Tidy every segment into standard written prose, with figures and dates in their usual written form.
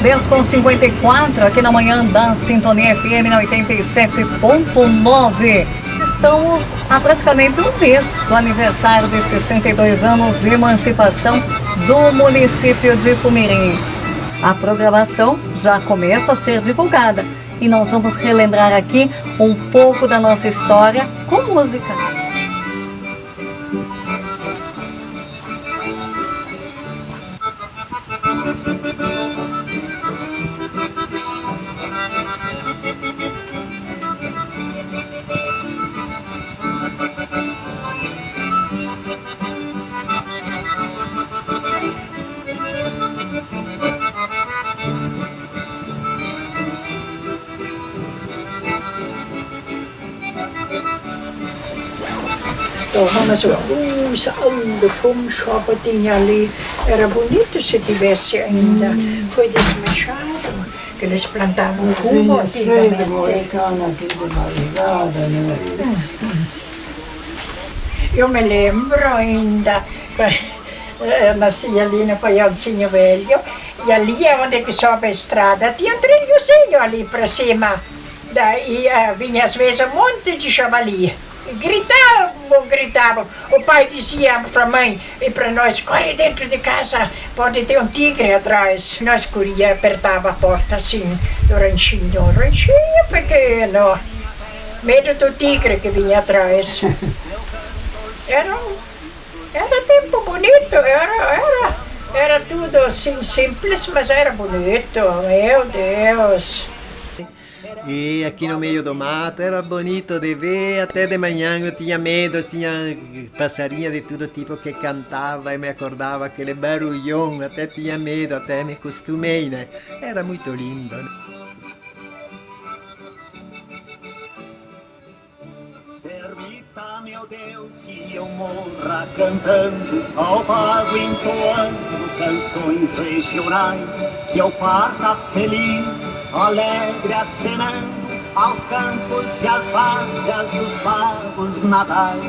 10h54, aqui na manhã da Sintonia FM 87.9. Estamos há praticamente um mês do aniversário de 62 anos de emancipação do município de Fumirim. A programação já começa a ser divulgada e nós vamos relembrar aqui um pouco da nossa história com música. Mas ainda fomos só tinha ali, era bonito se tivesse ainda, foi desmanchado, que eles plantavam fumo antigamente. Eu me lembro ainda, eu nasci ali no Paiãozinho Velho, e ali é onde que sobe a estrada, tinha um trilhozinho ali para cima, daí vinha às vezes um monte de javali. Gritavam. O pai dizia para a mãe e para nós: corre dentro de casa, pode ter um tigre atrás. Nós corria, apertava a porta assim, do ranchinho pequeno. Medo do tigre que vinha atrás. Era tempo bonito, era tudo assim simples, mas era bonito, meu Deus. E aqui no meio do mato era bonito de ver, até de manhã eu tinha medo, tinha passarinho de todo tipo que cantava e me acordava aquele barulhão, até tinha medo, até me acostumei, né? Era muito lindo. Permita, meu Deus, que eu morra cantando, ao pago entoando canções regionais, que eu parta feliz, alegre acenando aos campos e às várzeas dos pagos nadais.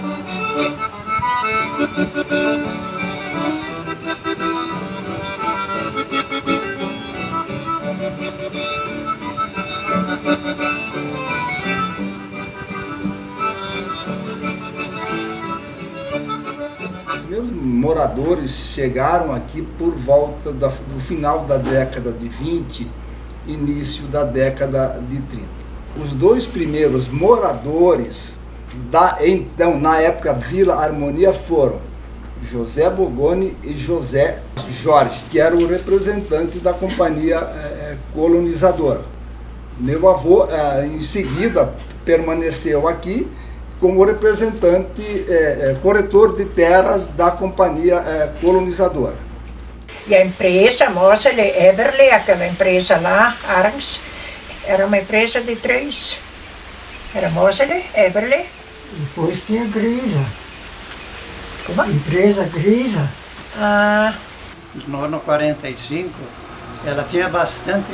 Os moradores chegaram aqui por volta do final da década de 20, início da década de 30. Os dois primeiros moradores então, na época, Vila Harmonia foram José Bogoni e José Jorge, que era o representante da companhia colonizadora. Meu avô, em seguida, permaneceu aqui como representante, corretor de terras da companhia colonizadora. E a empresa, Moseley, Everly, aquela empresa lá, Arns, era uma empresa de três. Era Moseley, Everly. Depois tinha Grisa. Como? Empresa Grisa. No ano 45, ela tinha bastante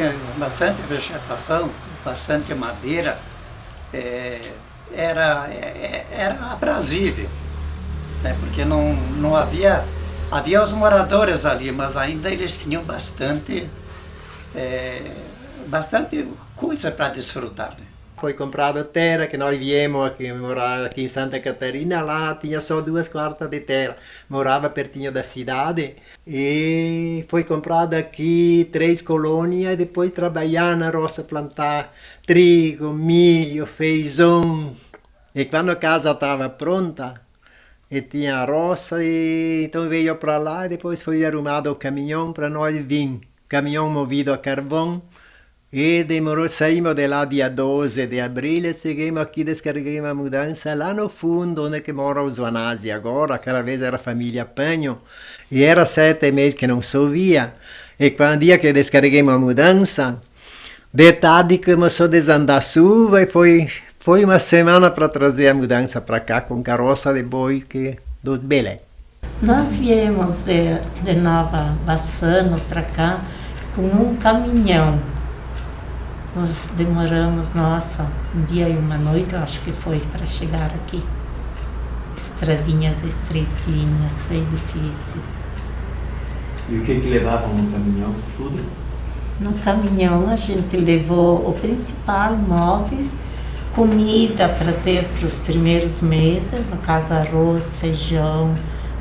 vegetação, bastante madeira. Era aprazível, né? Porque não havia os moradores ali, mas ainda eles tinham bastante coisa para desfrutar, né? Foi comprada terra, que nós viemos aqui morar aqui em Santa Catarina, lá tinha só 2 quartas de terra, morava pertinho da cidade, e foi comprada aqui 3 colônias, e depois trabalhar na roça, plantar trigo, milho, feijão. E quando a casa estava pronta, e tinha a roça, e então veio para lá, e depois foi arrumado o caminhão para nós vir, caminhão movido a carvão. E demorou, saímos de lá dia 12 de abril e seguimos aqui, descarreguemos a mudança lá no fundo, onde que mora o Zuanazzi agora, aquela vez era a família Panho, e era 7 meses que não chovia, e quando dia que descarreguemos a mudança, de tarde começou a desandar a chuva e foi uma semana para trazer a mudança para cá com carroça de boi do Belém. Nós viemos de Nova Bassano para cá com um caminhão. Nós demoramos, um dia e uma noite, eu acho que foi, para chegar aqui. Estradinhas estreitinhas, foi difícil. E o que levava no caminhão? Tudo? No caminhão a gente levou o principal, móveis, comida para ter para os primeiros meses, no caso arroz, feijão,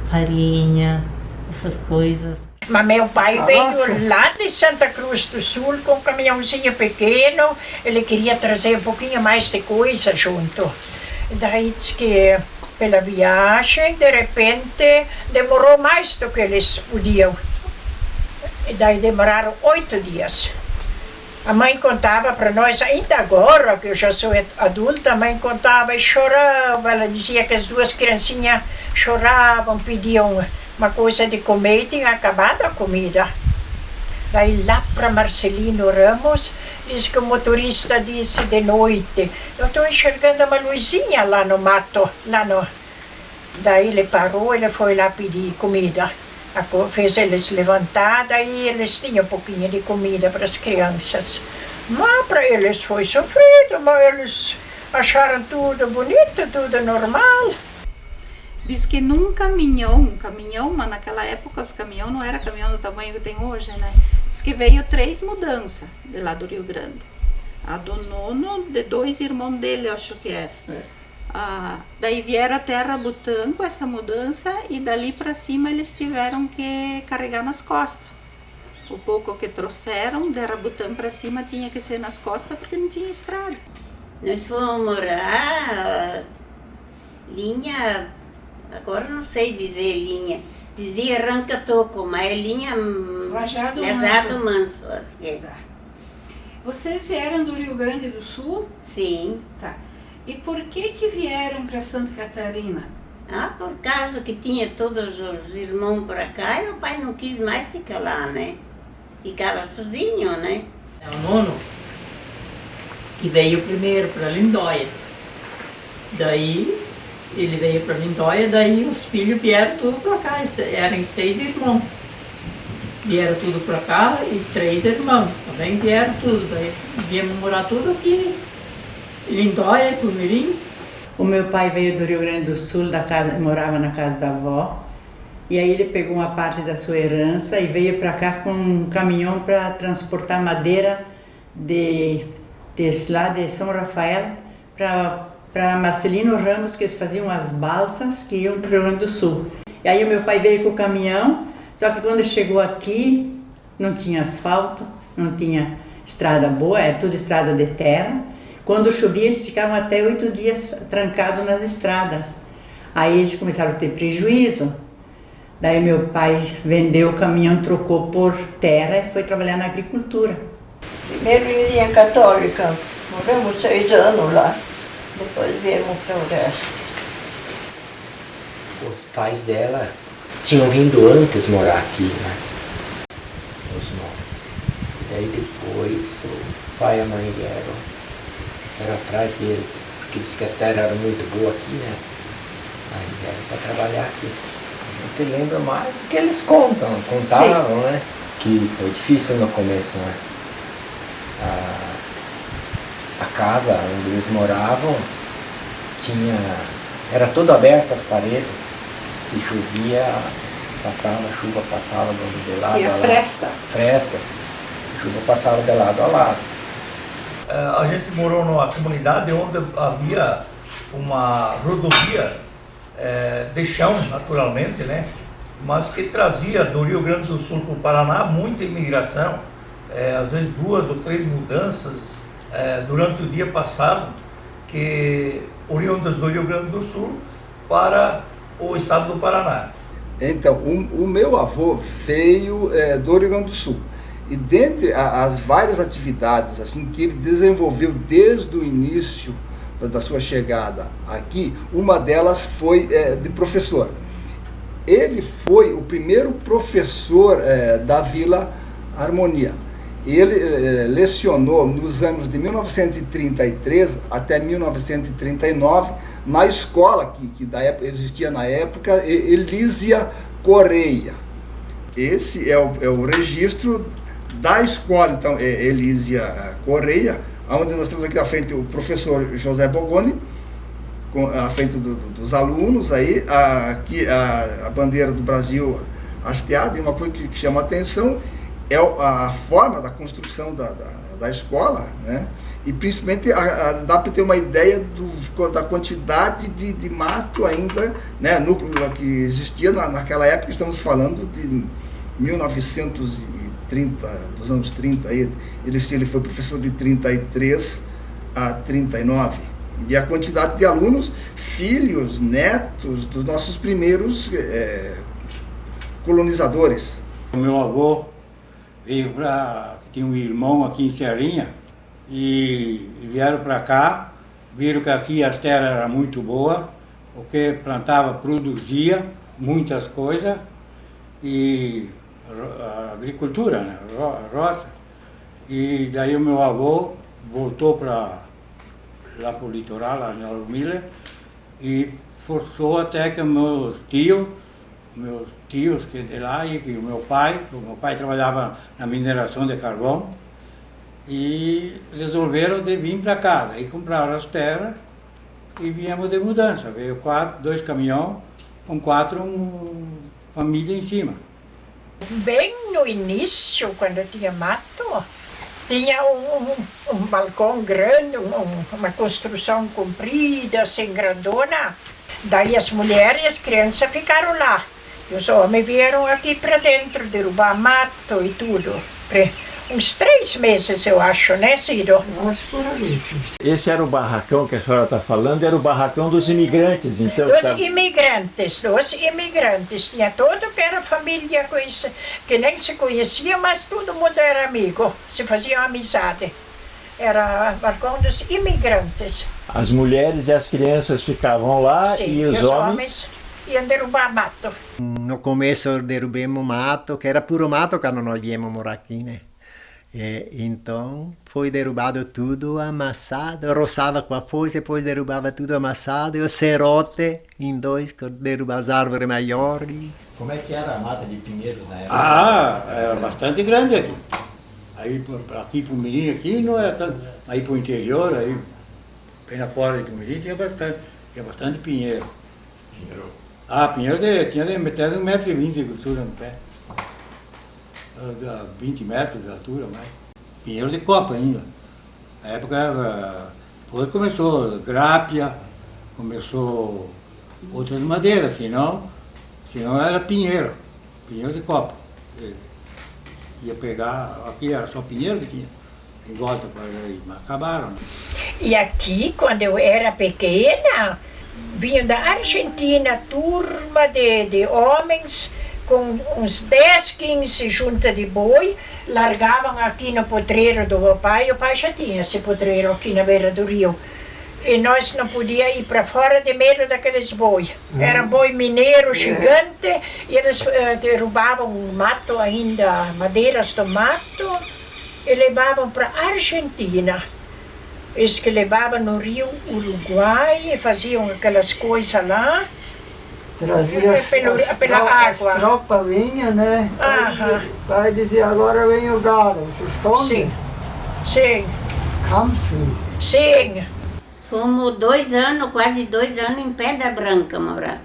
farinha, essas coisas. Mas meu pai veio lá de Santa Cruz do Sul com um caminhãozinho pequeno, ele queria trazer um pouquinho mais de coisa junto. E daí diz que pela viagem, de repente, demorou mais do que eles podiam. E daí demoraram 8 dias. A mãe contava para nós, ainda agora que eu já sou adulta, a mãe contava e chorava. Ela dizia que as duas criancinhas choravam, pediam uma coisa de comer e tinha acabado a comida. Daí lá para Marcelino Ramos, diz que o motorista disse de noite, eu estou enxergando uma luzinha lá no mato, Daí ele parou, ele foi lá pedir comida. Fez eles levantar, daí eles tinham um pouquinho de comida para as crianças. Mas para eles foi sofrido, mas eles acharam tudo bonito, tudo normal. Diz que num caminhão, mas naquela época os caminhões não era caminhão do tamanho que tem hoje, né? Diz que veio 3 mudanças de lá do Rio Grande. A do nono, de 2 irmãos dele, eu acho que era. Daí vieram até Rabutã com essa mudança e dali para cima eles tiveram que carregar nas costas. O pouco que trouxeram de Rabutã para cima tinha que ser nas costas porque não tinha estrada. Nós fomos morar linha, agora não sei dizer linha, dizia Ranca-Toco, mas é linha Lajado Manso. Acho que é. Vocês vieram do Rio Grande do Sul? Sim. Tá. E por que vieram para Santa Catarina? Por causa que tinha todos os irmãos para cá e o pai não quis mais ficar lá, né? Ficava sozinho, né? É o nono que veio primeiro para Lindóia. Daí ele veio para Lindóia, daí os filhos vieram tudo para cá, eram 6 irmãos. Vieram tudo para cá e 3 irmãos, também vieram tudo, daí viemos morar tudo aqui. Lindóia, Pumirim. O meu pai veio do Rio Grande do Sul, morava na casa da avó, e aí ele pegou uma parte da sua herança e veio para cá com um caminhão para transportar madeira lá de São Rafael para Marcelino Ramos, que eles faziam as balsas que iam para o Rio Grande do Sul. E aí o meu pai veio com o caminhão, só que quando chegou aqui não tinha asfalto, não tinha estrada boa, era tudo estrada de terra. Quando chovia, eles ficavam até 8 dias trancados nas estradas. Aí eles começaram a ter prejuízo. Daí meu pai vendeu o caminhão, trocou por terra e foi trabalhar na agricultura. Primeiro em linha católica, moramos 6 anos lá. Depois viemos para o resto. Os pais dela tinham vindo antes morar aqui, né? Os 9. E aí depois o pai e a mãe vieram atrás deles, porque disse que a terra era muito boa aqui, né? Aí vieram para trabalhar aqui. A gente lembra mais do que eles contavam, sim, né? Que foi difícil no começo, né? A casa onde eles moravam era toda aberta as paredes. Se chovia, a chuva passava de lado a lado. Tinha fresta. Fresta. A chuva passava de lado a lado. A gente morou numa comunidade onde havia uma rodovia de chão, naturalmente, né? Mas que trazia do Rio Grande do Sul para o Paraná muita imigração. Às vezes 2 ou 3 mudanças durante o dia passavam, que oriundas do Rio Grande do Sul para o estado do Paraná. Então, o meu avô veio do Rio Grande do Sul. E dentre as várias atividades assim, que ele desenvolveu desde o início da sua chegada aqui, uma delas foi de professor. Ele foi o primeiro professor da Vila Harmonia. Ele lecionou nos anos de 1933 até 1939 na escola que existia na época, Elísia Correia. Esse é o registro da escola, então, Elísia Correia, onde nós temos aqui à frente o professor José Bogoni, à frente dos alunos, aí, aqui a bandeira do Brasil hasteada, e uma coisa que chama a atenção, é a forma da construção da escola, né? E principalmente dá para ter uma ideia da quantidade de mato ainda, né? Núcleo que existia naquela época. Estamos falando de 1930, dos anos 30. Aí. Ele foi professor de 33 a 39. E a quantidade de alunos, filhos, netos dos nossos primeiros colonizadores. O meu avô veio tinha um irmão aqui em Serrinha e vieram para cá, viram que aqui as terras eram muito boas, o que plantava produzia muitas coisas e a agricultura, né? Roça. E daí o meu avô voltou lá para o litoral, lá em Almila, e forçou até que meus tios que de lá e o meu pai trabalhava na mineração de carvão e resolveram de vir para cá. Daí compraram as terras e viemos de mudança. Veio 2 caminhões com 4 famílias em cima. Bem no início, quando tinha mato, tinha um balcão grande, uma construção comprida, assim, grandona. Daí as mulheres e as crianças ficaram lá. E os homens vieram aqui para dentro, derrubar mato e tudo. Uns 3 meses, eu acho, né, Ciro? Acho por ali, sim. Esse era o barracão que a senhora está falando, era o barracão dos imigrantes, então? Dos imigrantes. Tinha todo que era família, coisa, que nem se conhecia, mas todo mundo era amigo, se faziam amizade. Era barracão dos imigrantes. As mulheres e as crianças ficavam lá. Sim, e os homens iam derrubar mato. No começo derrubamos mato, que era puro mato quando nós viemos morar aqui, né? Então foi derrubado tudo, amassado, roçava com a foice, depois derrubava tudo amassado, e o serrote em 2, derruba as árvores maiores. Como é que era a mata de pinheiros na época? Era bastante grande aqui. Aí aqui para o Mirim, aqui não era tanto. Aí para o interior, aí bem na fora do Mirim tinha bastante pinheiro. Pinheiro tinha até 1,20 m de altura no pé. 20 metros de altura, mas pinheiro de copa ainda. Na época, depois começou grápia, começou outras madeiras, senão era pinheiro de copa. Ia pegar, aqui era só pinheiro que tinha, em volta para aí, mas acabaram. Né? E aqui, quando eu era pequena, vinha da Argentina, turma de homens, com uns 10, 15 juntas de boi, largavam aqui no potreiro do meu pai. O pai já tinha esse potreiro aqui na beira do rio. E nós não podíamos ir para fora de medo daqueles boi. Era boi mineiro gigante, e eles derrubavam mato ainda, madeiras do mato, e levavam para a Argentina. Eles que levavam no rio Uruguai e faziam aquelas coisas lá. Trazia pela água. As tropas vinham, né? O pai dizia, agora vem o gado, vocês comem? Sim. Camping. Sim. Fomos 2 anos, quase 2 anos em Pedra Branca morar.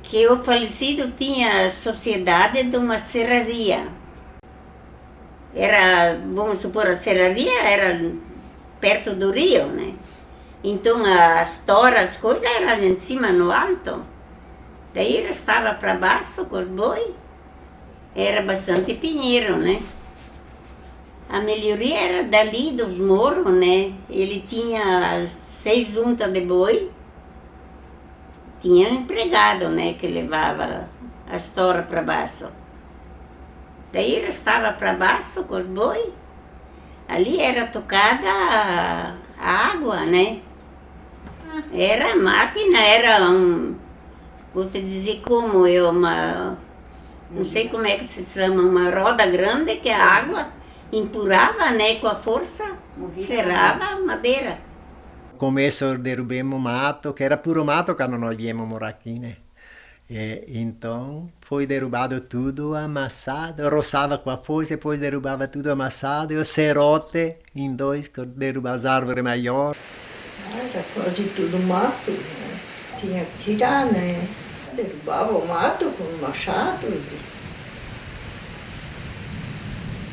Que o falecido tinha sociedade de uma serraria. Era, vamos supor, a serraria era perto do rio, né? Então as toras, as coisas eram em cima, no alto. Daí ele estava para baixo com os boi. Era bastante pinheiro, né? A melhoria era dali dos morros, né? Ele tinha 6 juntas de boi. Tinha um empregado, né? Que levava as toras para baixo. Daí ele estava para baixo com os boi. Ali era tocada a água, né? Era máquina, era vou te dizer como, não sei como é que se chama, uma roda grande que a água empurrava, né, com a força, serrava a madeira. No começo derrubamos mato, que era puro mato quando nós viemos morar aqui, né? Então foi derrubado tudo, amassado, roçava com a foice, depois derrubava tudo amassado, e o serrote em 2, que derruba as árvores maiores. Era quase tudo mato, né? Tinha que tirar, né? Derrubava o mato com machado.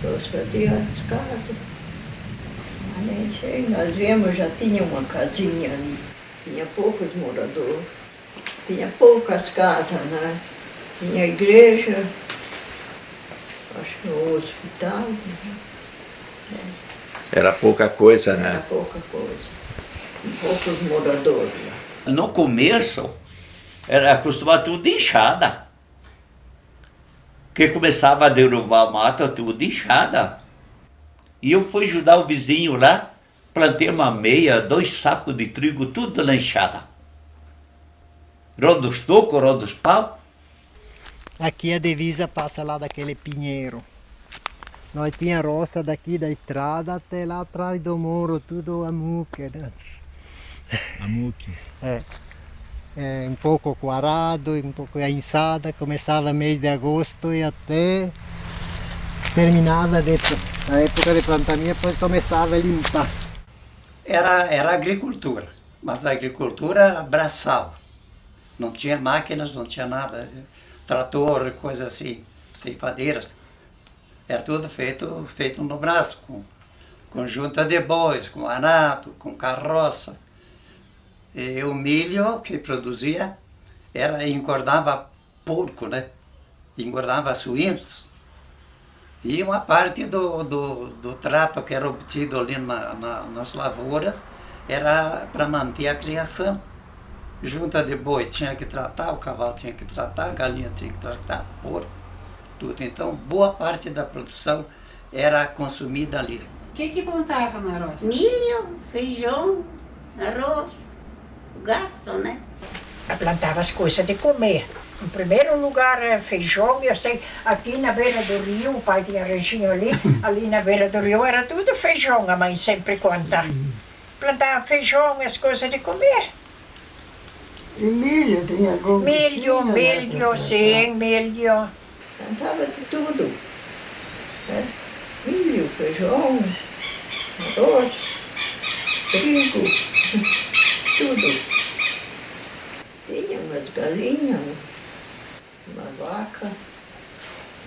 Depois fazia as casas. Mas nem sei, nós viemos, já tinha uma casinha ali. Tinha poucos moradores. Tinha poucas casas, né? Tinha igreja, acho que o hospital. Né? Era pouca coisa, né? Era pouca coisa. E poucos moradores. No começo, era acostumado tudo de enxada. Que começava a derrubar mata, tudo de enxada. E eu fui ajudar o vizinho lá, plantei uma meia, 2 sacos de trigo, tudo na enxada. Roda os tocos, roda os pau. Aqui a divisa passa lá daquele pinheiro. Nós tinha roça daqui da estrada até lá atrás do muro, tudo a muque, né? A muque. Um pouco quarado, um pouco a enxada, começava mês de agosto e até terminava a época de plantamento, depois começava a limpar. Era agricultura, mas a agricultura braçal. Não tinha máquinas, não tinha nada, trator, coisa assim, ceifadeiras. Era tudo feito no braço, com junta de bois, com arado, com carroça. E o milho que produzia engordava porco, né? Engordava suínos. E uma parte do trato que era obtido ali nas lavouras era para manter a criação. Junta de boi tinha que tratar, o cavalo tinha que tratar, a galinha tinha que tratar, porco, tudo. Então, boa parte da produção era consumida ali. O que plantava na roça? Milho, feijão, arroz, gasto, né? Plantava as coisas de comer. Em primeiro lugar, feijão, eu sei, aqui na beira do rio, o pai tinha reginho ali na beira do rio era tudo feijão, a mãe sempre conta. Plantava feijão, as coisas de comer. E milho, tinha algum Milho, sim, milho. Plantava de tudo. Né? Milho, feijão, arroz, trigo, tudo. Tinha umas galinhas, uma vaca.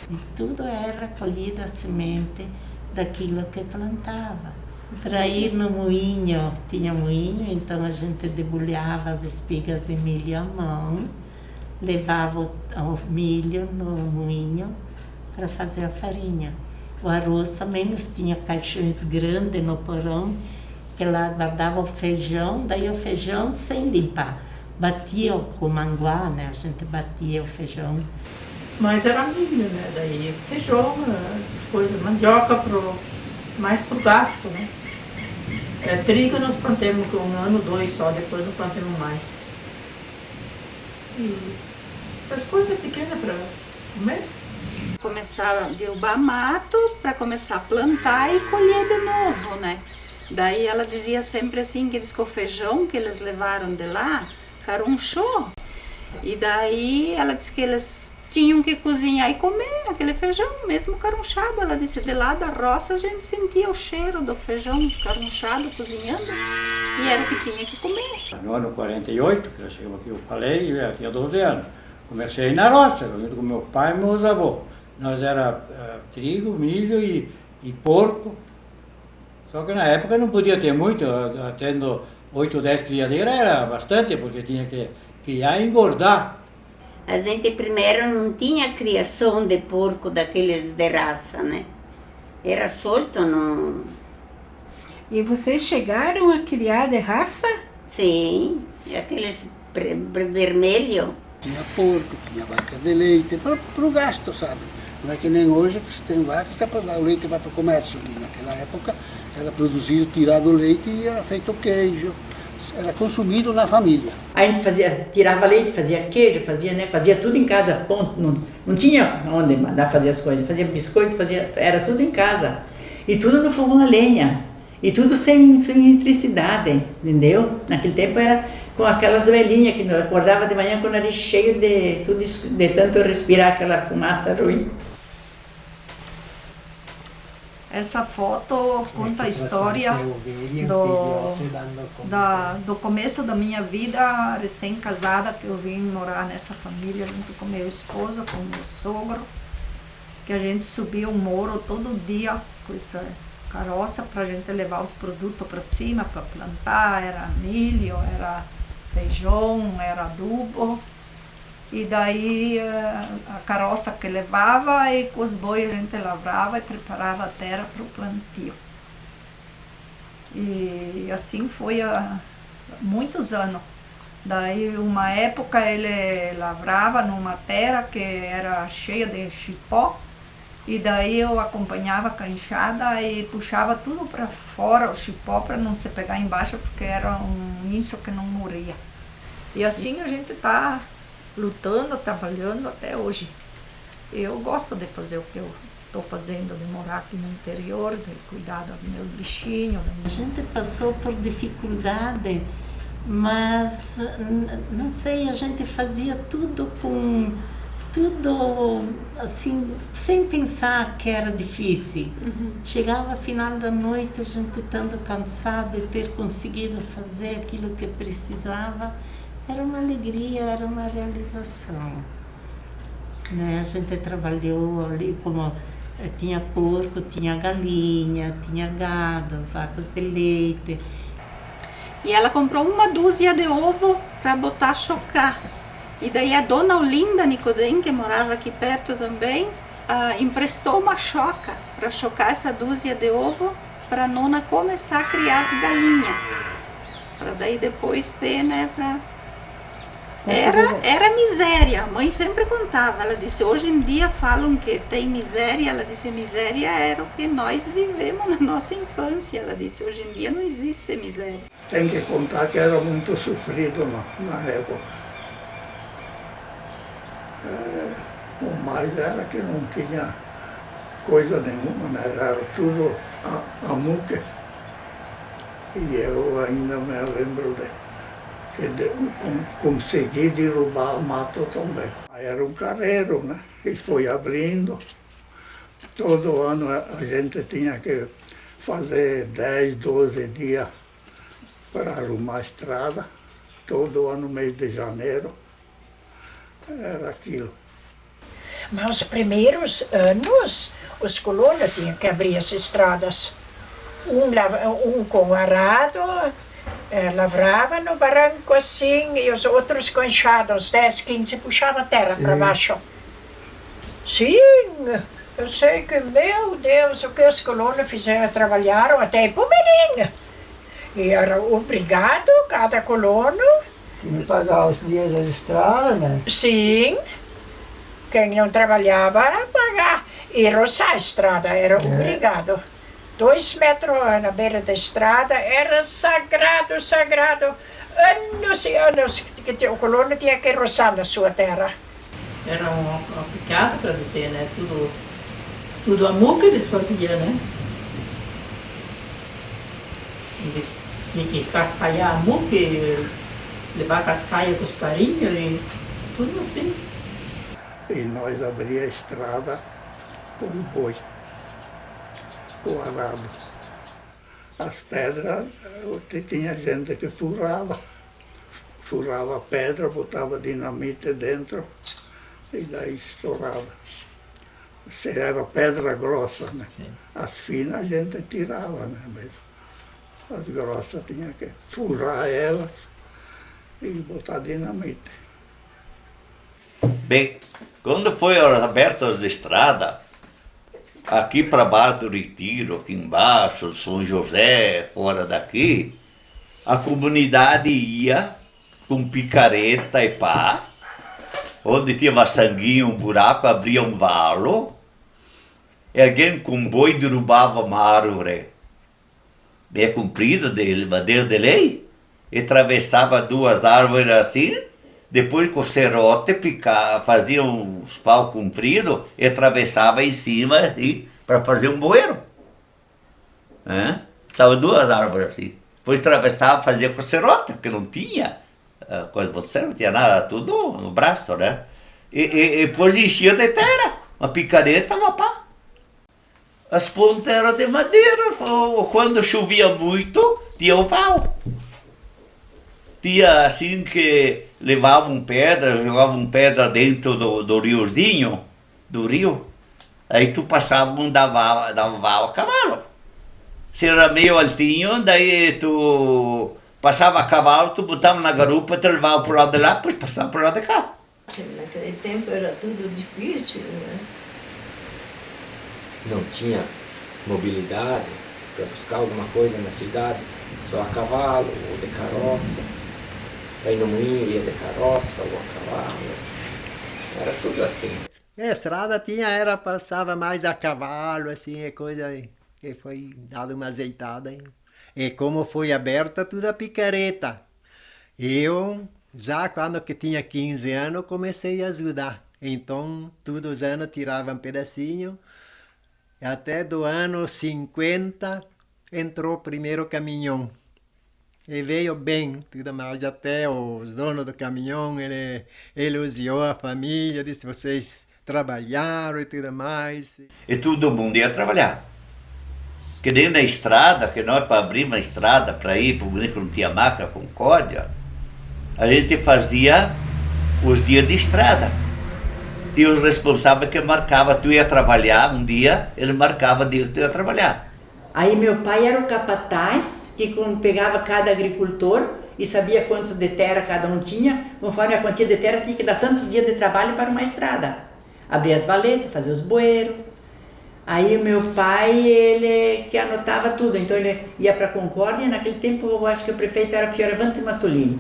E tudo era colhida a semente daquilo que plantava. Para ir no moinho, tinha moinho, então a gente debulhava as espigas de milho à mão, levava o milho no moinho para fazer a farinha. O arroz também nós tinha caixões grandes no porão, que lá guardava o feijão, daí o feijão sem limpar. Batia com manguá, né? A gente batia o feijão. Mas era milho, né? Daí feijão, essas coisas, mandioca mais pro gasto, né? Trigo nós plantamos por 1 ano, 2 só, depois não plantamos mais. E essas coisas pequenas para comer. Começaram a derrubar mato para começar a plantar e colher de novo, né? Daí ela dizia sempre assim, que diz que o feijão que eles levaram de lá, carunchou. E daí ela disse que eles tinham que cozinhar e comer aquele feijão, mesmo carunchado. Ela disse, de lá da roça a gente sentia o cheiro do feijão carunchado, cozinhando, e era o que tinha que comer. No ano 48, que eu cheguei aqui, eu falei, eu tinha 12 anos. Comecei na roça, junto com meu pai e meus avós. Nós era trigo, milho e porco. Só que na época não podia ter muito, tendo 8 ou 10 criadeiras era bastante, porque tinha que criar e engordar. A gente primeiro não tinha criação de porco daqueles de raça, né? Era solto no... E vocês chegaram a criar de raça? Sim, aqueles vermelho. Tinha porco, tinha vaca de leite, para o gasto, sabe? Não é que nem hoje que se tem vaca, o leite vai para o comércio. Naquela época era produzido, tirado o leite e era feito queijo. Era consumido na família. A gente tirava leite, fazia queijo, fazia tudo em casa, ponto. Não tinha onde mandar fazer as coisas. Fazia biscoito, era tudo em casa. E tudo no fogão a lenha. E tudo sem eletricidade, entendeu? Naquele tempo era com aquelas velhinhas que acordava de manhã com o nariz cheio de tanto respirar aquela fumaça ruim. Essa foto conta a história do começo da minha vida recém-casada, que eu vim morar nessa família junto com meu esposo, com meu sogro. que a gente subia o morro todo dia com essa carroça para a gente levar os produtos para cima, para plantar, era milho, era feijão, era adubo. E daí a carroça que levava e com os bois a gente lavrava e preparava a terra para o plantio. E assim foi há muitos anos. Daí uma época ele lavrava numa terra que era cheia de cipó, e daí eu acompanhava com a enxada e puxava tudo para fora o cipó para não se pegar embaixo, porque era um inso que não morria. E assim a gente está lutando, trabalhando até hoje. Eu gosto de fazer o que eu estou fazendo, de morar aqui no interior, de cuidar dos meus bichinhos. A gente passou por dificuldade, mas não sei, a gente fazia tudo assim, sem pensar que era difícil. Chegava final da noite, a gente estando cansado de ter conseguido fazer aquilo que precisava, era uma alegria, era uma realização. Né? A gente trabalhou ali como tinha porco, tinha galinha, tinha gado, as vacas de leite. E ela comprou uma dúzia de ovo para botar a chocar. E daí a dona Olinda Nicodem, que morava aqui perto também, emprestou uma choca para chocar essa dúzia de ovo para a nona começar a criar as galinhas. Para daí depois ter, né, Era miséria, a mãe sempre contava, ela disse, hoje em dia falam que tem miséria, ela disse, miséria era o que nós vivemos na nossa infância, ela disse, hoje em dia não existe miséria. Tem que contar que era muito sofrido na época. O mais era que não tinha coisa nenhuma, né? Era tudo a muque. E eu ainda me lembro que consegui derrubar o mato também. Aí era um carreiro, né? E foi abrindo. Todo ano a gente tinha que fazer 10, 12 dias para arrumar a estrada. Todo ano, mês de janeiro, era aquilo. Mas os primeiros anos, os colonos tinham que abrir as estradas. Um com arado, lavrava no barranco assim, e os outros com enxadas, 10, 15, puxavam a terra para baixo. Sim, eu sei que, meu Deus, o que os colonos fizeram, trabalharam até em Pomerínha. E era obrigado, cada colono. Tinha que pagar os dias das estradas, né? Sim, quem não trabalhava era pagar. E roçar a estrada, era obrigado. 2 metros na beira da estrada, era sagrado, sagrado. Anos e anos que o colono tinha que roçar na sua terra. Era um pecado para dizer, né? Tudo amor que eles faziam, né? Tinha que cascalhar a muque, levar a cascaia com os carinhos e tudo assim. E nós abríamos a estrada com o boi, com o arado. As pedras, tinha gente que furava a pedra, botava dinamite dentro e daí estourava. Se era pedra grossa, né? As finas a gente tirava, né, mesmo. As grossas tinha que furar elas e botar dinamite. Bem, quando foi abertas as estradas, aqui para baixo do Retiro, aqui embaixo, São José, fora daqui, a comunidade ia com picareta e pá, onde tinha sanguinho, um buraco, abria um valo, e alguém com boi derrubava uma árvore bem comprida, de madeira de lei, e atravessava 2 árvores assim, depois com o serrote fazia uns pau compridos e atravessava em cima assim, para fazer um bueiro. Estava 2 árvores assim. Depois atravessava, fazia com o serrote, porque não tinha coisa, você não tinha nada, tudo no braço, né? E depois enchia de terra, uma picareta, uma pá. As pontas eram de madeira, quando chovia muito, tinha o val. Tinha assim que levavam pedra, jogavam pedra dentro do riozinho, do rio. Aí tu passava um dava a cavalo. Se era meio altinho, daí tu passava a cavalo, tu botava na garupa, te levava pro lado de lá, depois passava pro lado de cá. Naquele tempo era tudo difícil, né? Não tinha mobilidade para buscar alguma coisa na cidade, só a cavalo ou de carroça. Aí no moinho ia de carroça ou a cavalo. Era tudo assim. A estrada tinha, passava mais a cavalo, assim, é coisa que foi dada uma azeitada. E como foi aberta, tudo a picareta. Eu, já quando que tinha 15 anos, comecei a ajudar. Então, todos os anos tirava um pedacinho. Até do ano 50 entrou o primeiro caminhão. E veio bem, tudo mais. Até os donos do caminhão, ele elogiou a família, disse, vocês trabalharam e tudo mais. E todo mundo ia trabalhar. Que nem na estrada, que nós para abrir uma estrada para ir para o que não tinha máquina, Concórdia, a gente fazia os dias de estrada. Tinha os responsáveis que marcava, tu ia trabalhar um dia, ele marcava o dia que tu ia trabalhar. Aí meu pai era o capataz, que pegava cada agricultor e sabia quantos de terra cada um tinha, conforme a quantia de terra tinha que dar tantos dias de trabalho para uma estrada. Abria as valetas, fazia os bueiros. Aí meu pai, ele que anotava tudo, então ele ia para Concórdia, naquele tempo eu acho que o prefeito era Fioravante Massolini.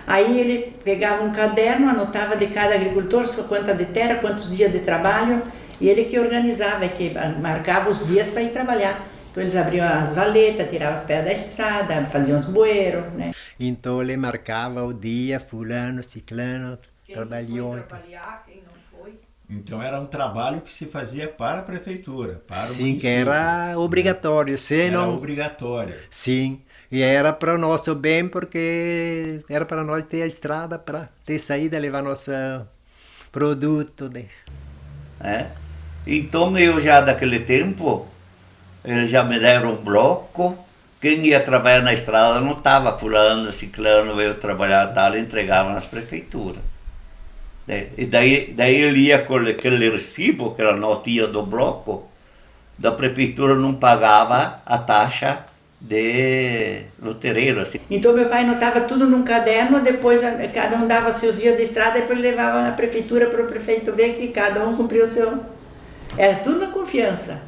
Aí ele pegava um caderno, anotava de cada agricultor sua quanta de terra, quantos dias de trabalho, e ele que organizava, que marcava os dias para ir trabalhar. Então eles abriam as valetas, tiravam as pedras da estrada, faziam os bueiros, né? Então ele marcava o dia, fulano, ciclano, trabalhou. Então era um trabalho que se fazia para a prefeitura, para o Sim, município. que era obrigatório. Era obrigatório. Sim, e era para o nosso bem, porque era para nós ter a estrada, para ter saída, levar nosso produto. Então eu já daquele tempo, eles já me deram um bloco, quem ia trabalhar na estrada não estava, fulano, ciclano, veio trabalhar, tal, entregava nas prefeituras. E daí ele ia com aquele recibo, aquela notinha do bloco, da prefeitura não pagava a taxa de lotereiro. Assim. Então meu pai anotava tudo num caderno, depois cada um dava seus dias de estrada, depois ele levava na prefeitura para o prefeito ver que cada um cumpriu o seu... Era tudo na confiança.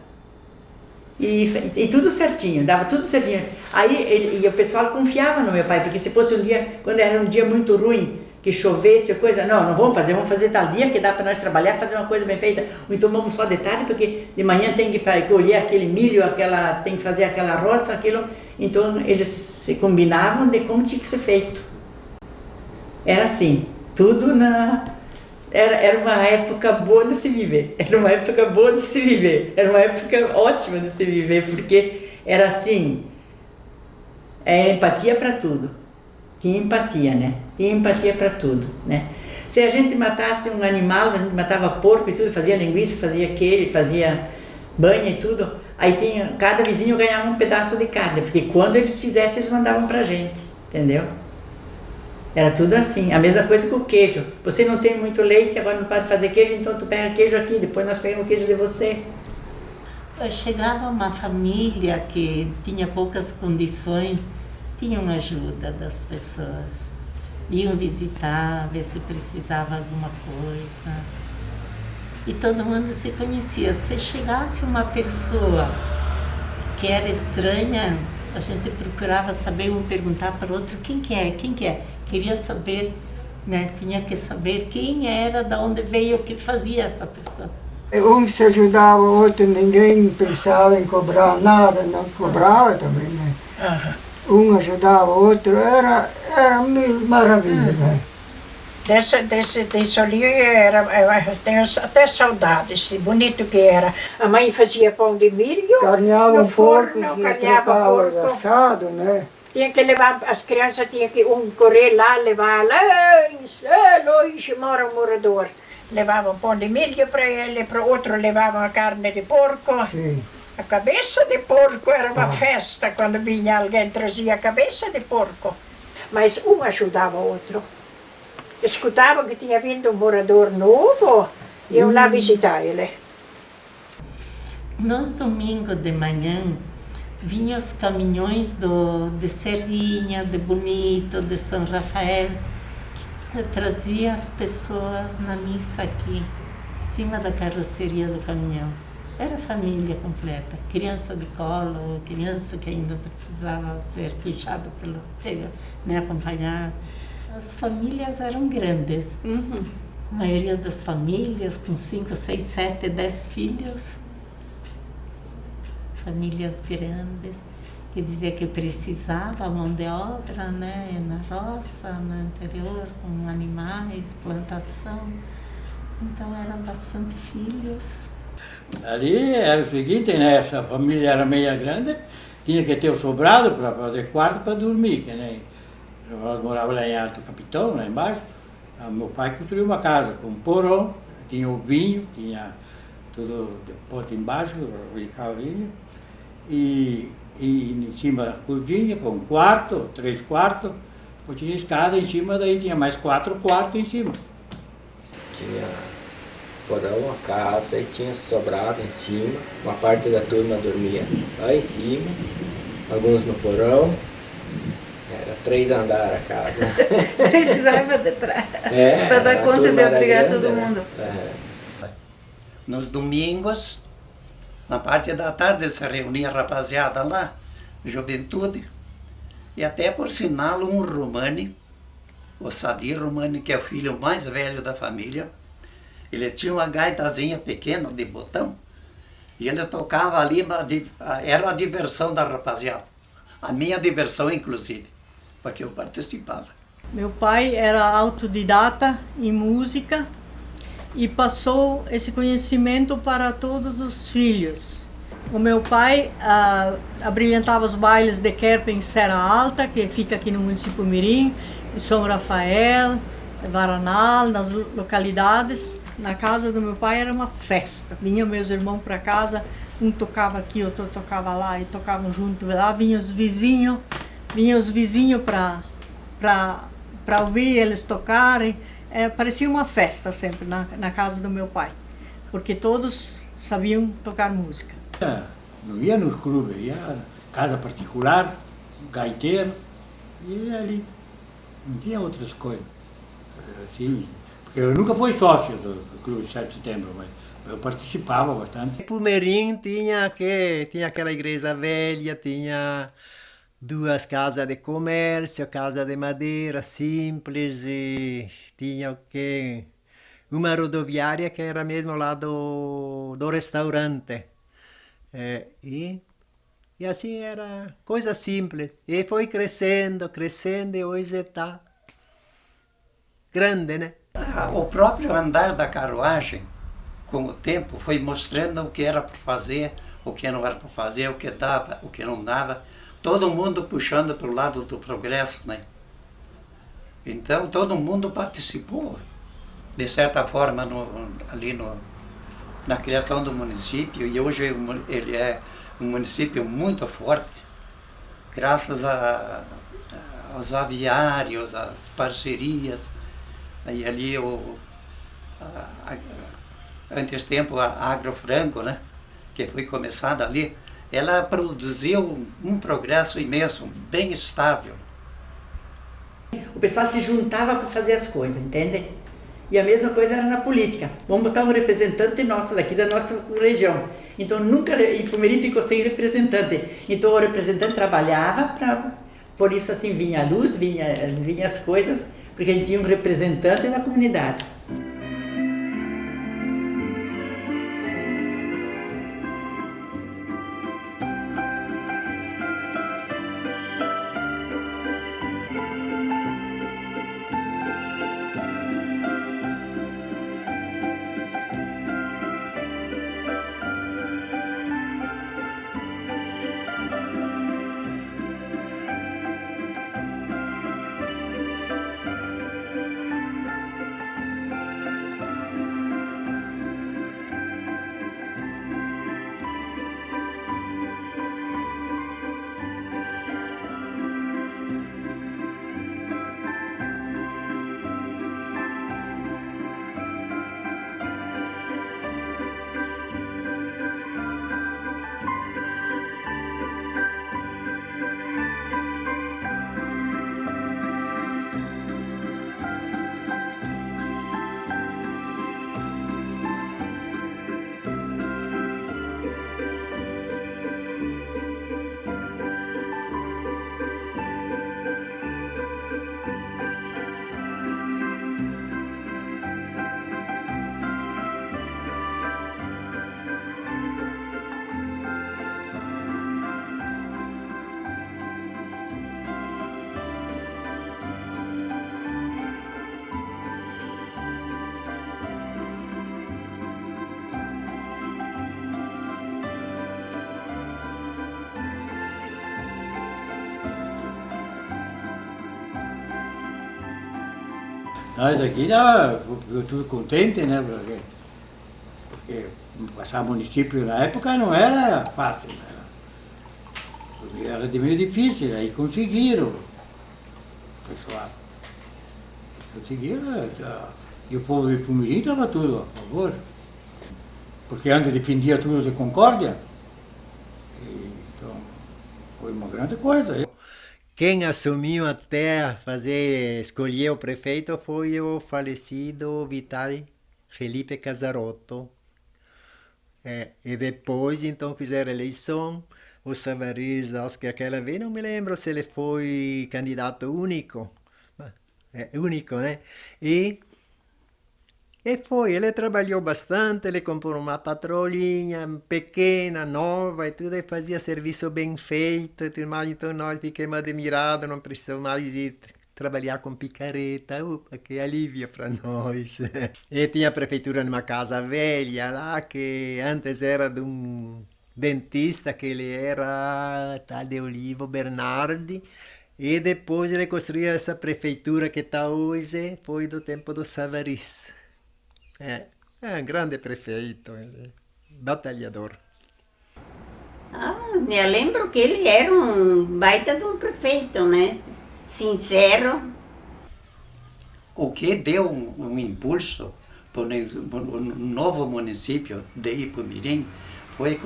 E tudo certinho, dava tudo certinho. Aí e o pessoal confiava no meu pai, porque se fosse um dia, quando era um dia muito ruim, que chovesse ou coisa, não vamos fazer tal dia que dá para nós trabalhar, fazer uma coisa bem feita, ou então vamos só de tarde, porque de manhã tem que colher aquele milho, tem que fazer aquela roça, aquilo. Então eles se combinavam de como tinha que ser feito. Era assim, tudo era uma época boa de se viver, era uma época boa de se viver, era uma época ótima de se viver, porque era assim, empatia para tudo. Tinha empatia, né? Tinha empatia para tudo, né? Se a gente matasse um animal, a gente matava porco e tudo, fazia linguiça, fazia queijo, fazia banha e tudo, aí cada vizinho ganhava um pedaço de carne, porque quando eles fizessem, eles mandavam pra gente, entendeu? Era tudo assim, a mesma coisa com o queijo. Você não tem muito leite, agora não pode fazer queijo, então tu pega queijo aqui, depois nós pegamos o queijo de você. Chegava uma família que tinha poucas condições, tinham ajuda das pessoas. Iam visitar, ver se precisava alguma coisa. E todo mundo se conhecia. Se chegasse uma pessoa que era estranha, a gente procurava saber, um perguntar para o outro, quem que é? Quem que é? Queria saber, né? Tinha que saber quem era, de onde veio, o que fazia essa pessoa. Um se ajudava, o outro ninguém pensava em cobrar nada, não cobrava também, né? Um ajudava o outro, era mil maravilhas, né? Desse ali eu tenho até saudades, bonito que era. A mãe fazia pão de milho, carneava no forno, porco, carneava porco. Assado, né? Tinha que levar, as crianças tinham que correr lá, levar lá, longe mora um morador. Levavam pão de milho para ele, para o outro levavam a carne de porco. Sim. A cabeça de porco era uma festa, quando vinha alguém trazia a cabeça de porco. Mas um ajudava o outro. Escutavam que tinha vindo um morador novo, iam lá visitar ele. Nos domingos de manhã, vinham os caminhões de Serrinha, de Bonito, de São Rafael. Eu trazia as pessoas na missa aqui, em cima da carroceria do caminhão. Era família completa, criança de colo, criança que ainda precisava ser puxada pelo me acompanhar. As famílias eram grandes. A maioria das famílias com 5, 6, 7, 10 filhos. Famílias grandes, que dizia que precisava mão de obra, né, na roça, no interior, com animais, plantação. Então eram bastante filhos. Ali era o seguinte, né, essa família era meia grande, tinha que ter o sobrado para fazer quarto para dormir, que nem nós morávamos lá em Alto Capitão, lá embaixo. Meu pai construiu uma casa com um porão, tinha o vinho, tinha tudo de pote embaixo, fabricar vinho. E em cima da cozinha, com um quarto, 3 quartos, depois tinha escada em cima, daí tinha mais 4 quartos em cima. Tinha porão, a casa, e tinha sobrado em cima, uma parte da turma dormia lá em cima, alguns no porão, era 3 andares a casa. Precisava para dar conta de abrigar todo mundo. Nos domingos, na parte da tarde, se reunia a rapaziada lá, juventude, e até por sinal um Romani, o Sadir Romani, que é o filho mais velho da família, ele tinha uma gaitazinha pequena de botão, e ele tocava ali, era a diversão da rapaziada, a minha diversão inclusive, porque eu participava. Meu pai era autodidata em música, e passou esse conhecimento para todos os filhos. O meu pai abrilhantava os bailes de Querpa em Serra Alta, que fica aqui no município Mirim, em São Rafael, Varanal, nas localidades. Na casa do meu pai era uma festa. Vinham meus irmãos para casa, um tocava aqui, outro tocava lá, e tocavam junto lá. Vinham os vizinhos para ouvir eles tocarem. Parecia uma festa sempre na casa do meu pai, porque todos sabiam tocar música. Não ia nos clubes, ia casa particular, gaiteiro, e ali. Não tinha outras coisas. Assim, porque eu nunca fui sócio do Clube 7 de Setembro, mas eu participava bastante. Pumerim tinha aquela igreja velha, tinha 2 casas de comércio, casa de madeira simples, e tinha uma rodoviária que era mesmo lá do restaurante. E assim era coisa simples. E foi crescendo, e hoje está grande, né? O próprio andar da carruagem, com o tempo, foi mostrando o que era para fazer, o que não era para fazer, o que dava, o que não dava. Todo mundo puxando para o lado do progresso, né? Então, todo mundo participou, de certa forma, na criação do município, e hoje ele é um município muito forte, graças aos aviários, às parcerias, aí ali antes tempo a Agrofranco, né? Que foi começada ali, ela produziu um progresso imenso, bem estável. O pessoal se juntava para fazer as coisas, entende? E a mesma coisa era na política. Vamos botar um representante nosso daqui da nossa região. Então nunca Ipumirim ficou sem representante. Então o representante trabalhava por isso assim vinha a luz, vinha as coisas, porque a gente tinha um representante na comunidade. Nós daqui eu estou contente, né? Porque passar município na época não era fácil, era de meio difícil, aí conseguiram, pessoal. Conseguiram, e o povo de Pumirim estava tudo a favor, porque antes dependia tudo de Concórdia, então foi uma grande coisa. Quem assumiu até escolher o prefeito foi o falecido Vital Felipe Casarotto. E depois, então, fizeram a eleição. O Savarez, acho que aquela vez, não me lembro se ele foi candidato único. Único, né? E foi, ele trabalhou bastante, ele comprou uma patrolinha pequena, nova e tudo, e fazia serviço bem feito, então nós ficamos admirados, não precisamos mais ir trabalhar com picareta, que alívio para nós. E tinha a prefeitura numa casa velha lá, que antes era de um dentista, que ele era tal de Olivo Bernardi, e depois ele construiu essa prefeitura que está hoje, foi do tempo do Savarez. É um grande prefeito, batalhador. Eu lembro que ele era um baita de um prefeito, né? Sincero. O que deu um impulso para o novo município de Ipumirim foi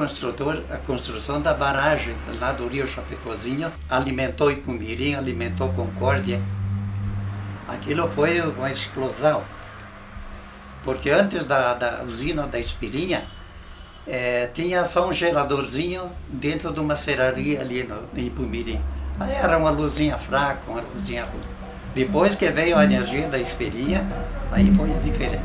a construção da barragem lá do Rio Chapecozinho. Alimentou Ipumirim, alimentou Concórdia. Aquilo foi uma explosão. Porque antes da usina da Espirinha, tinha só um geradorzinho dentro de uma serraria ali em Ipumirim. Aí era uma luzinha fraca, uma luzinha ruim. Depois que veio a energia da Espirinha, aí foi diferente.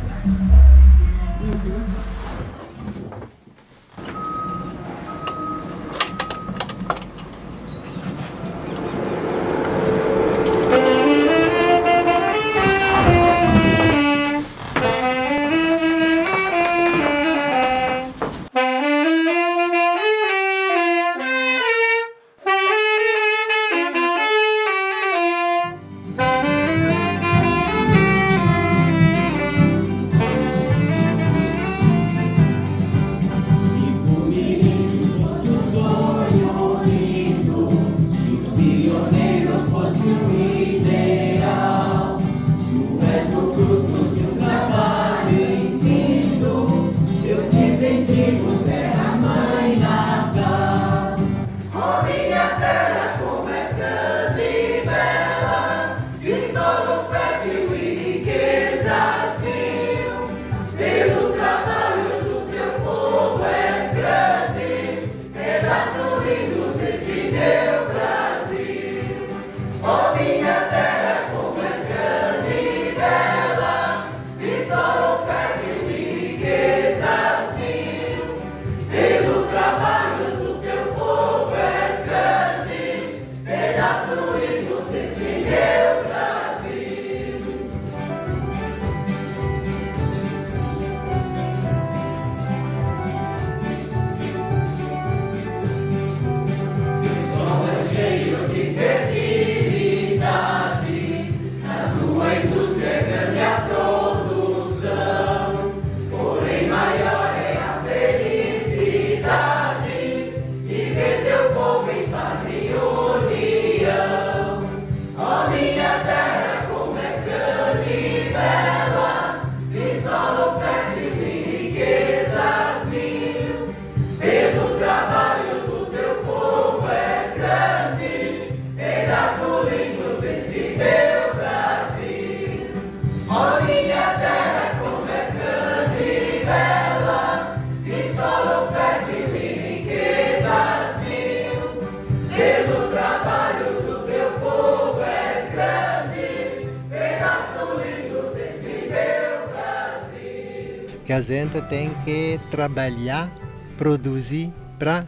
Que a gente tem que trabalhar, produzir para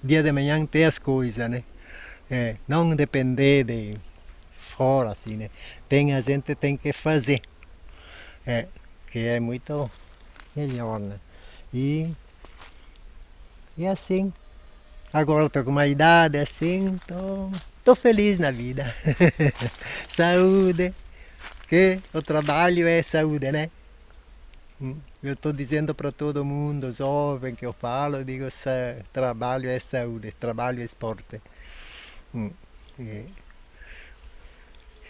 dia de manhã ter as coisas, né? Não depender de fora, assim, né? A gente tem que fazer, que é muito melhor, né? E assim, agora estou com uma idade assim, tô feliz na vida. Saúde, Porque o trabalho é saúde, né? Eu estou dizendo para todo mundo, jovem que eu falo, eu digo, trabalho é saúde, trabalho é esporte.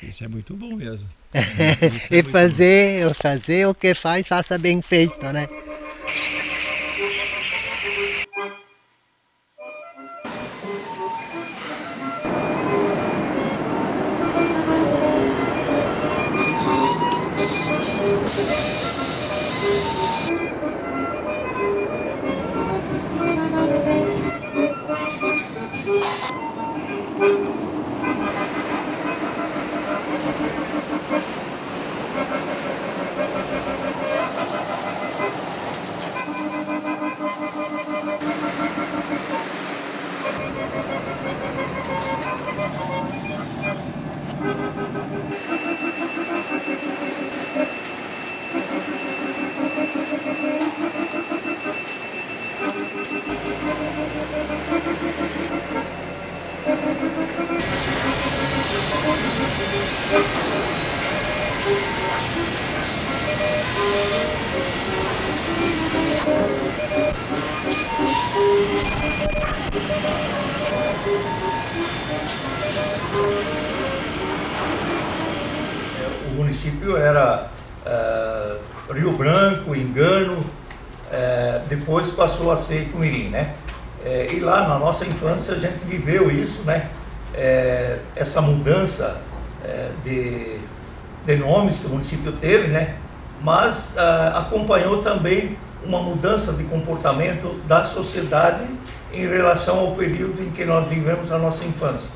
Isso é muito bom mesmo. E fazer o que faz, faça bem feito, né? O município era Rio Branco, Engano, depois passou a ser Itumirim, né? E lá na nossa infância a gente viveu isso, né? Essa mudança de nomes que o município teve, né? Mas acompanhou também uma mudança de comportamento da sociedade em relação ao período em que nós vivemos a nossa infância,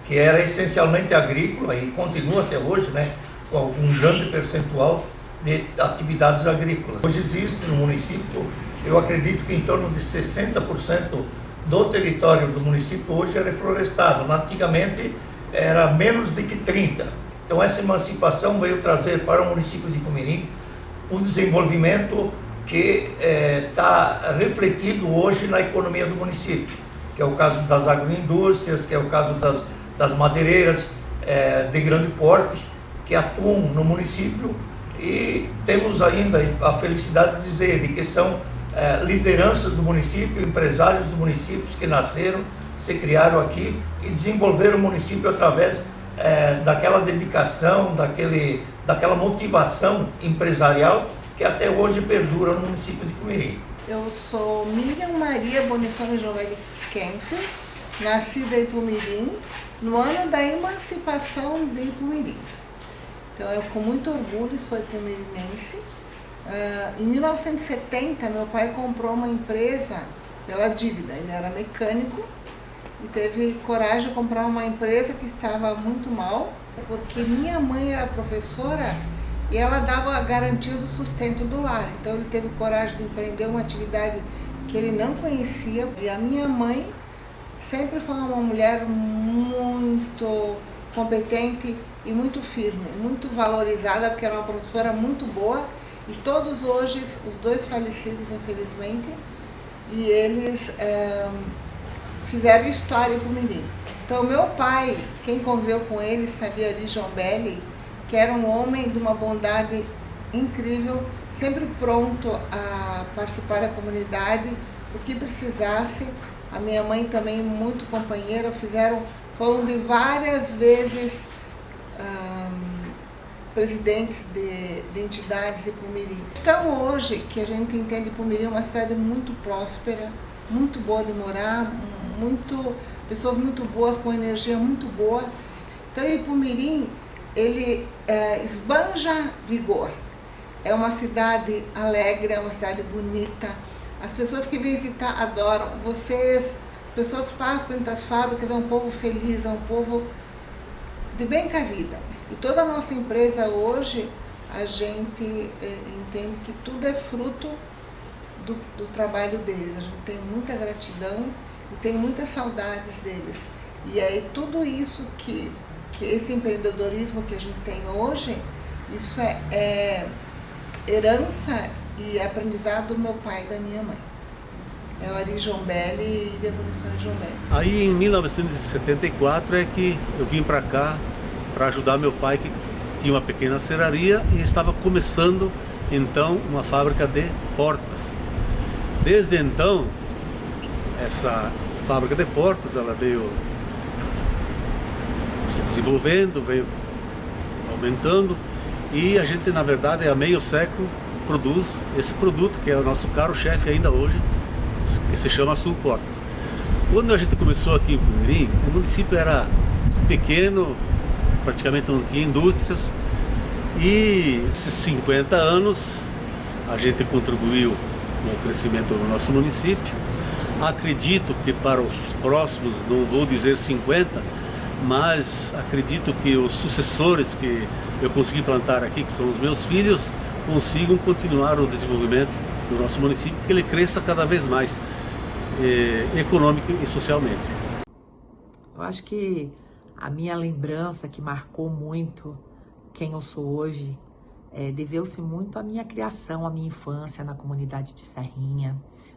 que era essencialmente agrícola e continua até hoje, né? Com um grande percentual de atividades agrícolas. Hoje existe no município, eu acredito que em torno de 60% do território do município hoje é reflorestado. Antigamente era menos de que 30%. Então essa emancipação veio trazer para o município de Ipumirim um desenvolvimento que está refletido hoje na economia do município, que é o caso das agroindústrias, que é o caso das madeireiras de grande porte, que atuam no município, e temos ainda a felicidade de dizer de que são lideranças do município, empresários do município que nasceram, se criaram aqui e desenvolveram o município através daquela dedicação, daquela motivação empresarial que até hoje perdura no município de Ipumirim. Eu sou Miriam Maria Bonissoni Jovelli Kenfield, nascida em Ipumirim, no ano da emancipação de Ipumirim. Então eu com muito orgulho sou ipumirinense. Em 1970 meu pai comprou uma empresa pela dívida, ele era mecânico e teve coragem de comprar uma empresa que estava muito mal, porque minha mãe era professora e ela dava a garantia do sustento do lar. Então ele teve coragem de empreender uma atividade que ele não conhecia. E a minha mãe sempre foi uma mulher muito competente e muito firme, muito valorizada, porque era uma professora muito boa. E todos hoje, os dois falecidos infelizmente, e eles fizeram história em Ipumirim. Então meu pai, quem conviveu com ele, sabia Ari Jombelli, que era um homem de uma bondade incrível, sempre pronto a participar da comunidade, o que precisasse. A minha mãe também muito companheira, foram de várias vezes presidentes de entidades de Ipumirim. Então hoje, que a gente entende Ipumirim é uma cidade muito próspera, muito boa de morar, pessoas muito boas, com energia muito boa. Então Ipumirim, ele esbanja vigor. É uma cidade alegre, é uma cidade bonita. As pessoas que vêm visitar adoram. As pessoas passam dentro das fábricas, é um povo feliz, é um povo de bem com a vida. E toda a nossa empresa hoje, a gente entende que tudo é fruto do trabalho deles. A gente tem muita gratidão e tem muitas saudades deles. E aí tudo isso que esse empreendedorismo que a gente tem hoje, isso é herança e aprendizado do meu pai e da minha mãe. É o Ari Jombelli e a Bonissoni Jombelli. Aí em 1974 é que eu vim para cá para ajudar meu pai, que tinha uma pequena serraria e estava começando então uma fábrica de portas. Desde então, essa fábrica de portas, ela veio se desenvolvendo, veio aumentando, e a gente, na verdade, há meio século produz esse produto, que é o nosso carro-chefe ainda hoje, que se chama Sul Portas. Quando a gente começou aqui em Pumirim, o município era pequeno, praticamente não tinha indústrias, e esses 50 anos a gente contribuiu com o crescimento do nosso município. Acredito que para os próximos, não vou dizer 50, mas acredito que os sucessores que eu consegui plantar aqui, que são os meus filhos, consigam continuar o desenvolvimento do nosso município, que ele cresça cada vez mais, econômico e socialmente. Eu acho que a minha lembrança que marcou muito quem eu sou hoje deveu-se muito à minha criação, à minha infância na comunidade de Serrinha,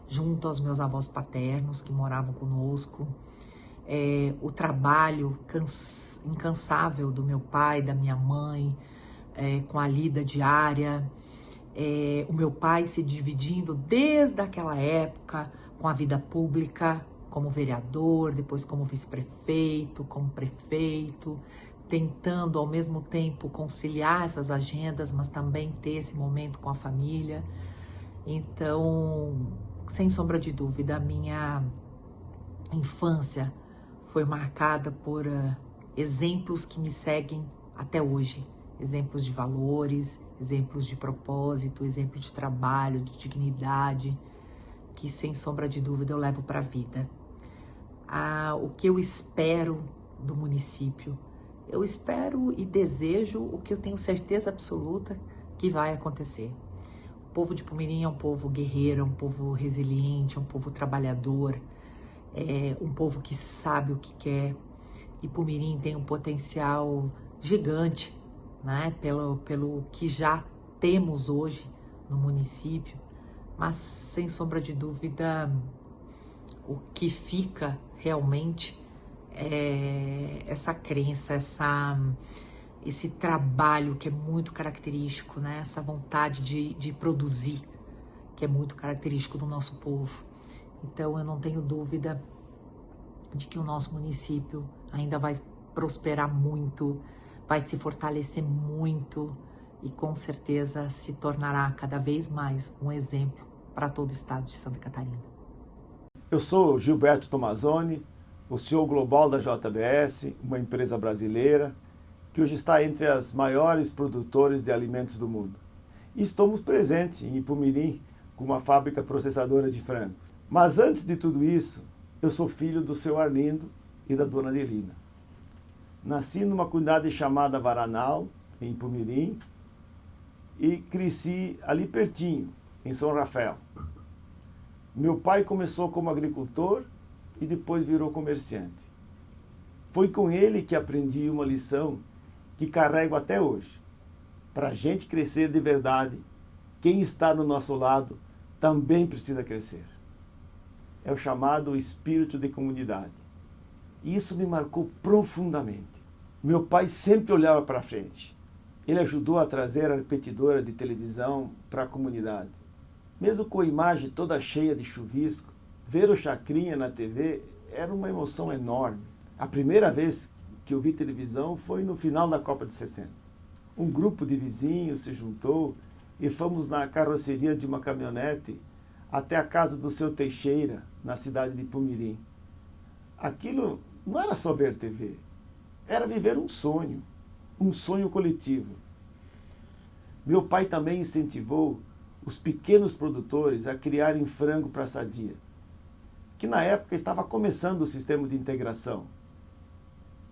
junto aos meus avós paternos que moravam conosco. O trabalho incansável do meu pai, da minha mãe, com a lida diária, o meu pai se dividindo desde aquela época com a vida pública, como vereador, depois como vice-prefeito, como prefeito, tentando ao mesmo tempo conciliar essas agendas, mas também ter esse momento com a família. Então, sem sombra de dúvida, a minha infância foi marcada por exemplos que me seguem até hoje. Exemplos de valores, exemplos de propósito, exemplos de trabalho, de dignidade, que sem sombra de dúvida eu levo para a vida. O que eu espero do município? Eu espero e desejo o que eu tenho certeza absoluta que vai acontecer. O povo de Pumirim é um povo guerreiro, é um povo resiliente, é um povo trabalhador, é um povo que sabe o que quer. E Pumirim tem um potencial gigante, né, pelo que já temos hoje no município, mas sem sombra de dúvida o que fica realmente é essa crença, esse trabalho que é muito característico, né, essa vontade de produzir, que é muito característico do nosso povo. Então eu não tenho dúvida de que o nosso município ainda vai prosperar muito, vai se fortalecer muito e com certeza se tornará cada vez mais um exemplo para todo o estado de Santa Catarina. Eu sou Gilberto Tomazoni, o CEO global da JBS, uma empresa brasileira que hoje está entre as maiores produtores de alimentos do mundo. E estamos presentes em Pumirim com uma fábrica processadora de frango. Mas antes de tudo isso, eu sou filho do seu Arlindo e da dona Adelina. Nasci numa comunidade chamada Varanal, em Pumirim, e cresci ali pertinho, em São Rafael. Meu pai começou como agricultor e depois virou comerciante. Foi com ele que aprendi uma lição que carrego até hoje. Para a gente crescer de verdade, quem está do nosso lado também precisa crescer. É o chamado espírito de comunidade. E isso me marcou profundamente. Meu pai sempre olhava para frente. Ele ajudou a trazer a repetidora de televisão para a comunidade. Mesmo com a imagem toda cheia de chuvisco, ver o Chacrinha na TV era uma emoção enorme. A primeira vez que eu vi televisão foi no final da Copa de 70. Um grupo de vizinhos se juntou e fomos na carroceria de uma caminhonete até a casa do seu Teixeira, na cidade de Pumirim. Aquilo não era só ver TV, era viver um sonho coletivo. Meu pai também incentivou os pequenos produtores a criarem frango para a sadia, que na época estava começando o sistema de integração,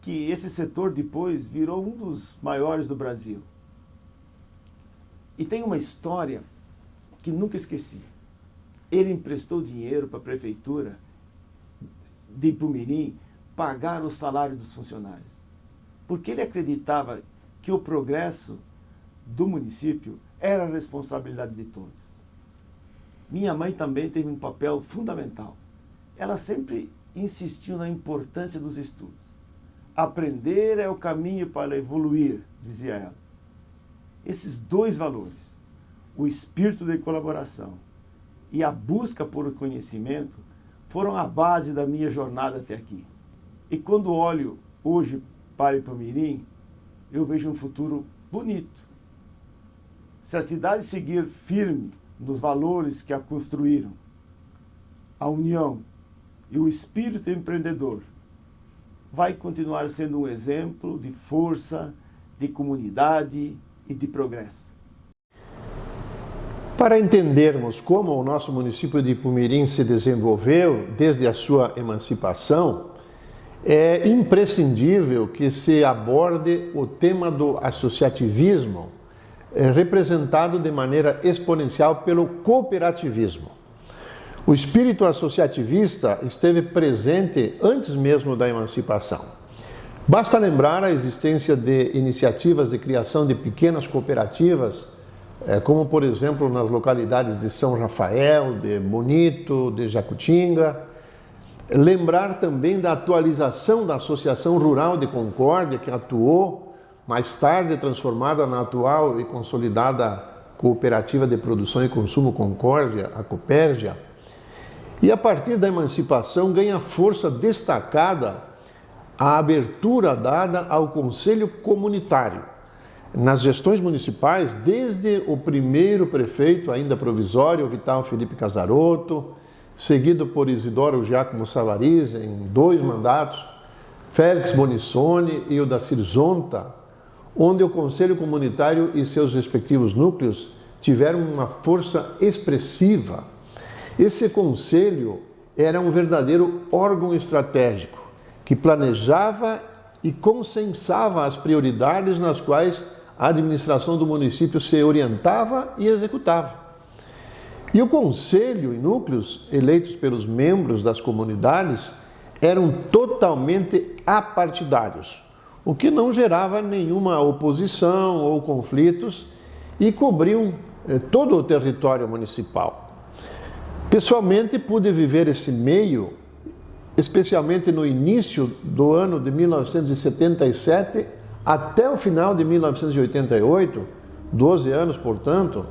que esse setor depois virou um dos maiores do Brasil. E tem uma história que nunca esqueci. Ele emprestou dinheiro para a prefeitura de Pumirim pagar o salário dos funcionários, porque ele acreditava que o progresso do município era a responsabilidade de todos. Minha mãe também teve um papel fundamental. Ela sempre insistiu na importância dos estudos. Aprender é o caminho para evoluir, dizia ela. Esses dois valores, o espírito de colaboração e a busca por conhecimento, foram a base da minha jornada até aqui. E quando olho hoje para Ipamirim, eu vejo um futuro bonito. Se a cidade seguir firme nos valores que a construíram, a união e o espírito empreendedor, vai continuar sendo um exemplo de força, de comunidade e de progresso. Para entendermos como o nosso município de Ipamirim se desenvolveu desde a sua emancipação, é imprescindível que se aborde o tema do associativismo, representado de maneira exponencial pelo cooperativismo. O espírito associativista esteve presente antes mesmo da emancipação. Basta lembrar a existência de iniciativas de criação de pequenas cooperativas, como por exemplo nas localidades de São Rafael, de Bonito, de Jacutinga. Lembrar também da atualização da Associação Rural de Concórdia, que atuou mais tarde transformada na atual e consolidada Cooperativa de Produção e Consumo Concórdia, a Copérgia. E a partir da emancipação ganha força destacada a abertura dada ao Conselho Comunitário. Nas gestões municipais, desde o primeiro prefeito, ainda provisório, Vital Felipe Casarotto, seguido por Isidoro Giacomo Savariz, em 2 mandatos, Félix Bonissoni e o Dacir Zonta, onde o Conselho Comunitário e seus respectivos núcleos tiveram uma força expressiva. Esse conselho era um verdadeiro órgão estratégico, que planejava e consensava as prioridades nas quais a administração do município se orientava e executava. E o conselho e núcleos eleitos pelos membros das comunidades eram totalmente apartidários, o que não gerava nenhuma oposição ou conflitos e cobriam todo o território municipal. Pessoalmente, pude viver esse meio, especialmente no início do ano de 1977 até o final de 1988, 12 anos, portanto,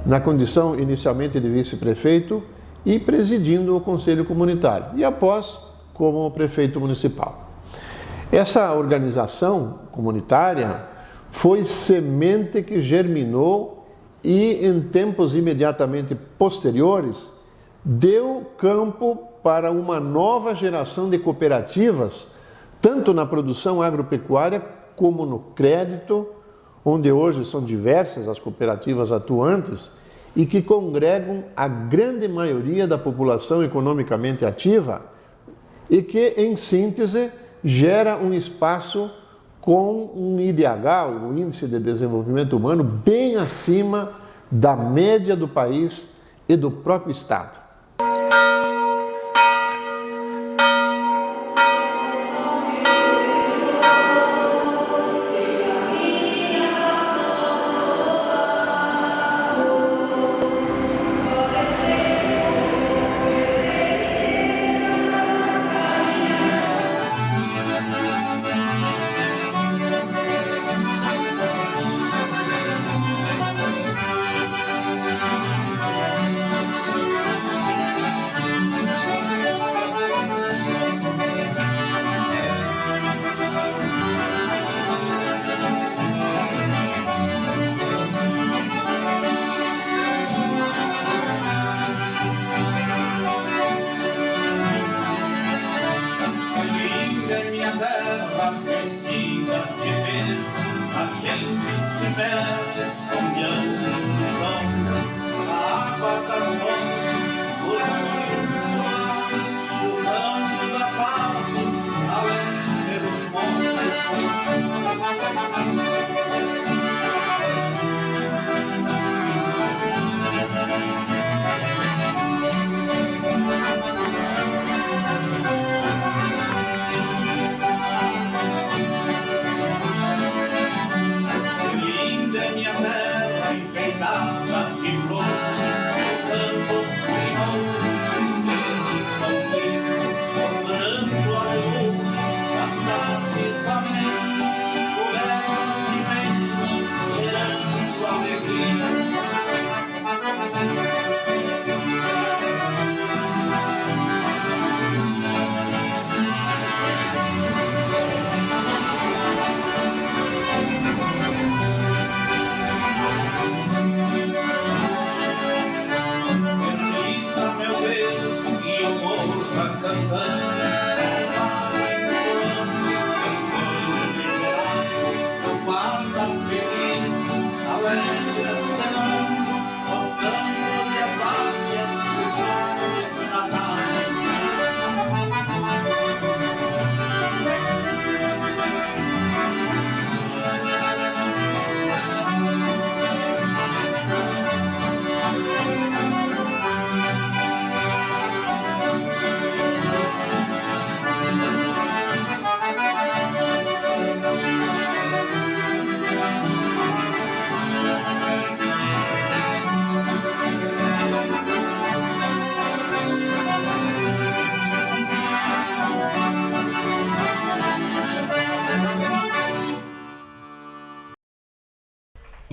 na condição inicialmente de vice-prefeito e presidindo o Conselho Comunitário, e após como prefeito municipal. Essa organização comunitária foi semente que germinou e, em tempos imediatamente posteriores, deu campo para uma nova geração de cooperativas, tanto na produção agropecuária como no crédito, onde hoje são diversas as cooperativas atuantes e que congregam a grande maioria da população economicamente ativa e que, em síntese, gera um espaço com um IDH, o Índice de Desenvolvimento Humano, bem acima da média do país e do próprio Estado.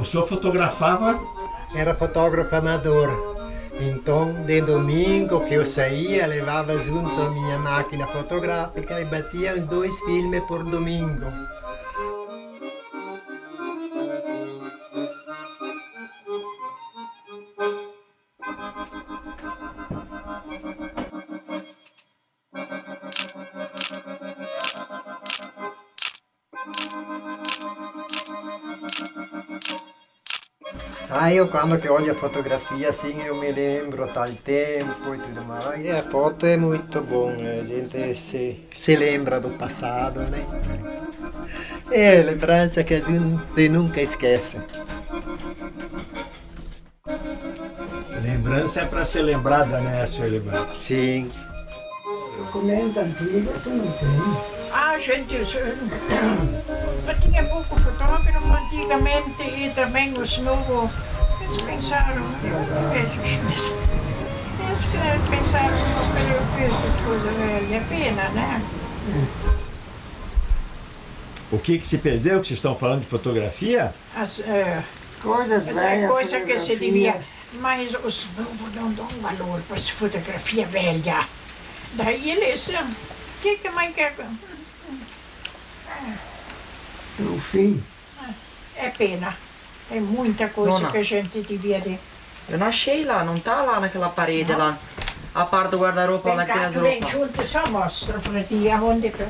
senhor fotografava? Era fotógrafo amador. Então, de domingo que eu saía, levava junto a minha máquina fotográfica e batia os 2 filmes por domingo. Aí eu quando que olho a fotografia assim eu me lembro tal tempo e tudo mais. E a foto é muito bom, a gente se lembra do passado, né? É lembrança que a gente nunca esquece. Lembrança é para ser lembrada, né, senhor Liban? Sim. Documento antigo tu não tem. Ah, gente, eu tinha pouco fotógrafo antigamente e também os novos, eles pensaram, eles pensaram que essas coisas velhas, é pena, né? O que se perdeu, que vocês estão falando de fotografia? Coisas velhas. Coisa que se devia, mas os novos não dão valor para essa fotografia velha. Daí eles, o que mais quer? No fim. É pena. Tem muita coisa Nona, que a gente devia ter. eu não achei lá, não tá lá naquela parede lá. A parte do guarda-roupa lá que tem as Vem roupas. junto, só mostro para ti aonde que eu